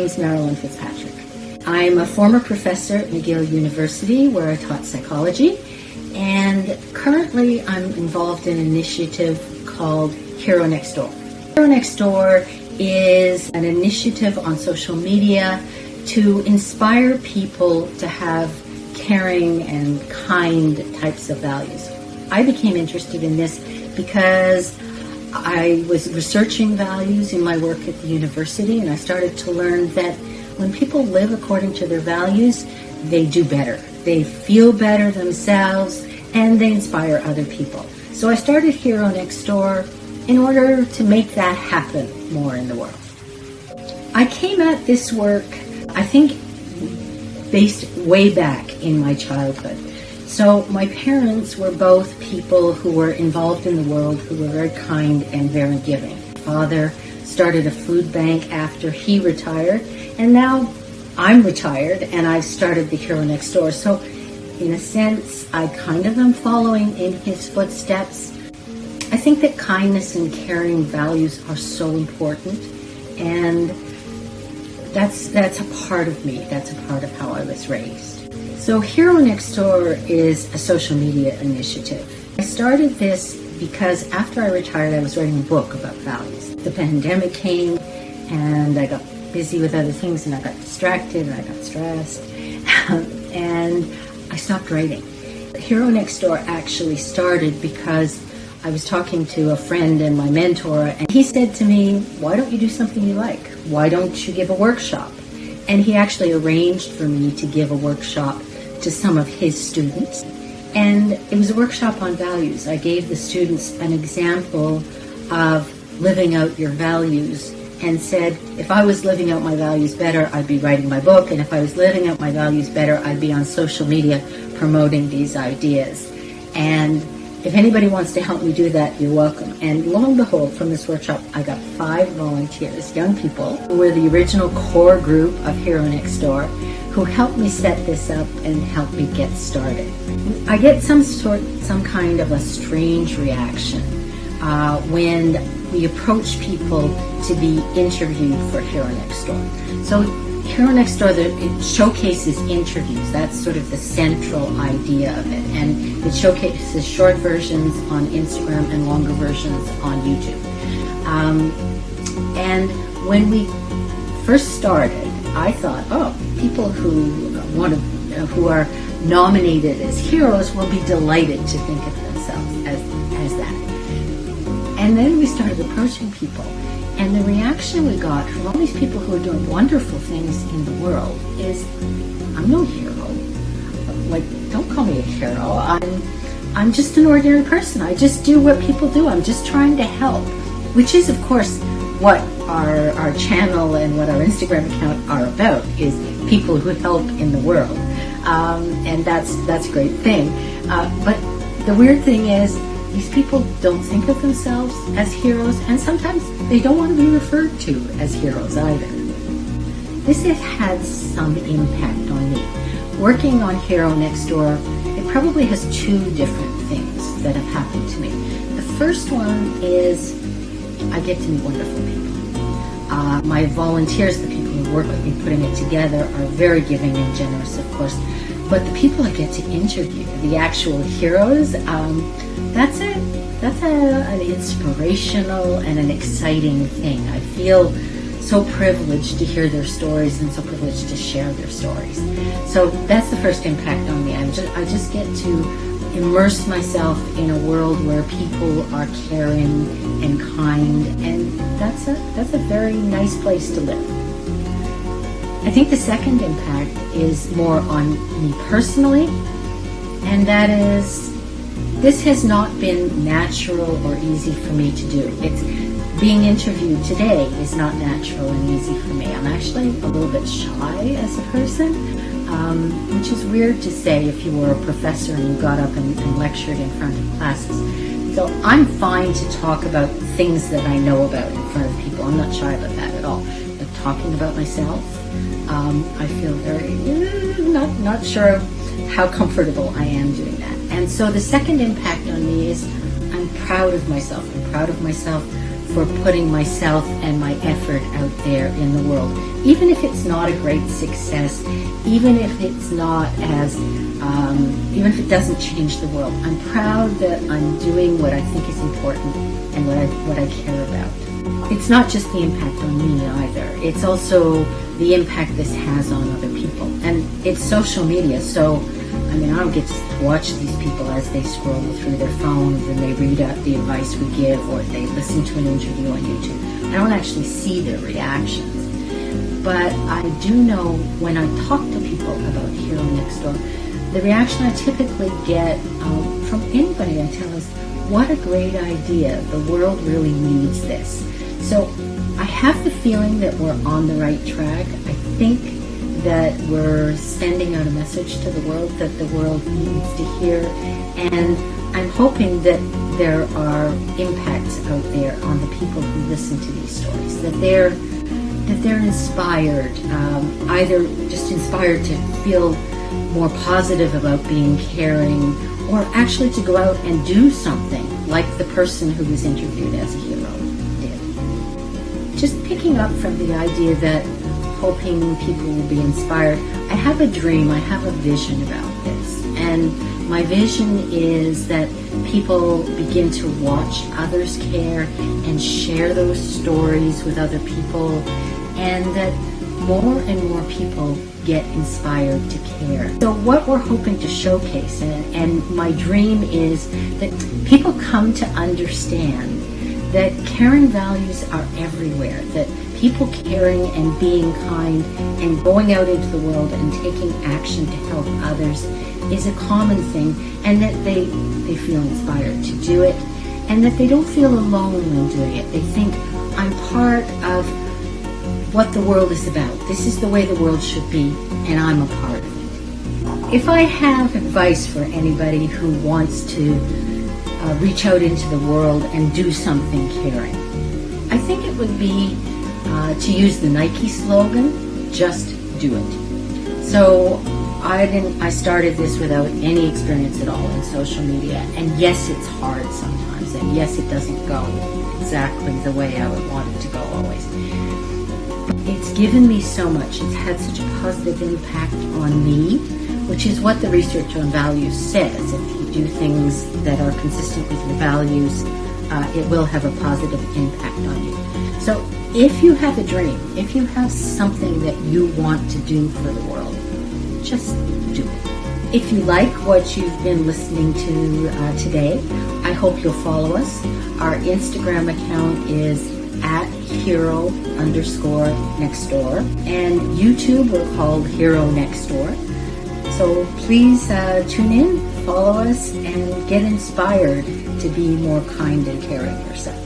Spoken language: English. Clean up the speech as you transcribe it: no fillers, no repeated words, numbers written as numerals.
name's Marilyn Fitzpatrick. I'm a former professor at McGill University where I taught psychology, and currently I'm involved in an initiative called Hero Next Door. Hero Next Door is an initiative on social media to inspire people to have caring and kind types of values. I became interested in this because I was researching values in my work at the university, and I started to learn that when people live according to their values, they do better. They feel better themselves, and they inspire other people. So I started Hero Next Door in order to make that happen more in the world. I came at this work, I think, based way back in my childhood. So my parents were both people who were involved in the world, who were very kind and very giving. Father started a food bank after he retired, and now I'm retired and I've started the Hero Next Door. So in a sense, I kind of am following in his footsteps. I think that kindness and caring values are so important, and that's a part of me. That's a part of how I was raised. So Hero Next Door is a social media initiative. I started this because after I retired, I was writing a book about values. The pandemic came, and I got busy with other things, and I got distracted, and I got stressed, and I stopped writing. Hero Next Door actually started because I was talking to a friend and my mentor, and he said to me, why don't you do something you like? Why don't you give a workshop? And he actually arranged for me to give a workshop to some of his students. And it was a workshop on values. I gave the students an example of living out your values and said, if I was living out my values better, I'd be writing my book. And if I was living out my values better, I'd be on social media promoting these ideas. And if anybody wants to help me do that, you're welcome. And lo and behold, from this workshop, I got 5 volunteers, young people, who were the original core group of Hero Next Door, who helped me set this up and helped me get started. I get some kind of a strange reaction when we approach people to be interviewed for Hero Next Door. So Hero Next Door, it showcases interviews. That's sort of the central idea of it. And it showcases short versions on Instagram and longer versions on YouTube. And when we first started, I thought, people who are nominated as heroes will be delighted to think of themselves as that. And then we started approaching people. And the reaction we got from all these people who are doing wonderful things in the world is, I'm no hero. Like, don't call me a hero. I'm just an ordinary person. I just do what people do. I'm just trying to help, which is, of course, what our channel and what our Instagram account are about, is people who help in the world. And that's a great thing. But the weird thing is, these people don't think of themselves as heroes, and sometimes they don't want to be referred to as heroes either. This has had some impact on me. Working on Hero Next Door, it probably has 2 different things that have happened to me. The first one is I get to meet wonderful people. My volunteers, the people who work with me putting it together, are very giving and generous, of course. But the people I get to interview, the actual heroes, that's an inspirational and an exciting thing. I feel so privileged to hear their stories and so privileged to share their stories. So that's the first impact on me. I just get to immerse myself in a world where people are caring and kind, and that's a very nice place to live. I think the second impact is more on me personally, and that is, this has not been natural or easy for me to do. Being interviewed today is not natural and easy for me. I'm actually a little bit shy as a person, which is weird to say if you were a professor and you got up and lectured in front of classes. So I'm fine to talk about things that I know about in front of people. I'm not shy about that at all. But talking about myself, I feel very not sure how comfortable I am doing that. And so the second impact on me is I'm proud of myself. I'm proud of myself for putting myself and my effort out there in the world. Even if it's not a great success, even if it's not as, even if it doesn't change the world, I'm proud that I'm doing what I think is important and what I care about. It's not just the impact on me either. It's also the impact this has on other people. And it's social media, so I don't get to watch these people as they scroll through their phones and they read out the advice we give, or they listen to an interview on YouTube. I don't actually see their reactions. But I do know when I talk to people about Hero Next Door, the reaction I typically get from anybody I tell is, what a great idea. The world really needs this. So I have the feeling that we're on the right track. I think that we're sending out a message to the world that the world needs to hear, and I'm hoping that there are impacts out there on the people who listen to these stories, that they're inspired, either just inspired to feel more positive about being caring, or actually to go out and do something like the person who was interviewed as a hero did. Just picking up from the idea that hoping people will be inspired, I have a dream, I have a vision about this. And my vision is that people begin to watch others care and share those stories with other people, and that more and more people get inspired to care. So what we're hoping to showcase, and my dream is that people come to understand that caring values are everywhere, that people caring and being kind and going out into the world and taking action to help others is a common thing, and that they feel inspired to do it, and that they don't feel alone when doing it. They think, I'm part of what the world is about. This is the way the world should be, and I'm a part of it. If I have advice for anybody who wants to reach out into the world and do something caring, I think it would be to use the Nike slogan, just do it. So I started this without any experience at all in social media, and yes, it's hard sometimes, and yes, it doesn't go exactly the way I would want it to go always. It's given me so much. It's had such a positive impact on me, which is what the research on values says. If you do things that are consistent with your values, it will have a positive impact on you. So if you have a dream, if you have something that you want to do for the world, just do it. If you like what you've been listening to today, I hope you'll follow us. Our Instagram account is @hero_nextdoor, and YouTube we're called Hero Next Door. So please tune in, follow us, and get inspired to be more kind and caring yourself.